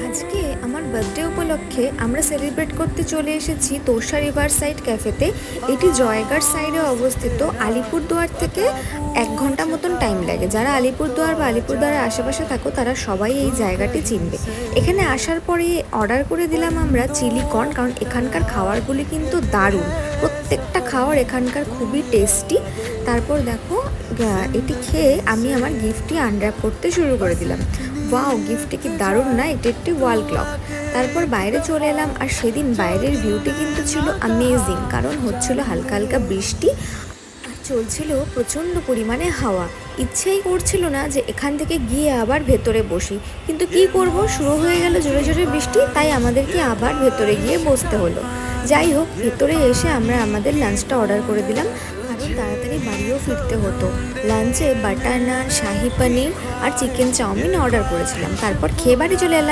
আজকে আমার বার্থডে উপলক্ষে আমরা সেলিব্রেট করতে চলে এসেছি তোষা রিভার সাইড ক্যাফেতে। এটি জয়গড় সাইডে অবস্থিত। আলিপুরদুয়ার থেকে 1 ঘন্টা মতন টাইম লাগে। যারা আলিপুরদুয়ার বা আলিপুরদুয়ারের আশেপাশে থাকো তারা সবাই এই জায়গাটি চিনবে। এখানে আসার পরে অর্ডার করে দিলাম আমরা চিলি কর্ন, কারণ এখানকার খাবারগুলি কিন্তু দারুণ। প্রত্যেকটা খাবার এখানকার খুবই টেস্টি। তারপর দেখো এটি খেয়ে আমি আমার গিফটটি আনর্যাপ করতে শুরু করে দিলাম। ওয়াও, গিফটটি কি দারুণ না! এটি একটি ওয়াল ক্লক। তারপর বাইরে চলে এলাম, আর সেদিন বাইরের ভিউটি কিন্তু ছিল অ্যামেজিং, কারণ হচ্ছিল হালকা হালকা বৃষ্টি আর চলছিল প্রচণ্ড পরিমাণে হাওয়া। ইচ্ছেই করছিল না যে এখান থেকে গিয়ে আবার ভেতরে বসি, কিন্তু কি করব, শুরু হয়ে গেল জোরে জোরে বৃষ্টি, তাই আমাদেরকে আবার ভেতরে গিয়ে বসতে হলো। যাই হোক, ভেতরে এসে আমরা আমাদের লাঞ্চটা অর্ডার করে দিলাম, কারণ তাড়াতাড়ি বাড়িও ফিরতে হতো। লাঞ্চে বাটার নান, শাহি পনির আর চিকেন চাউমিন অর্ডার করেছিলাম। তারপর খেয়ে বাড়ি চলে এলাম।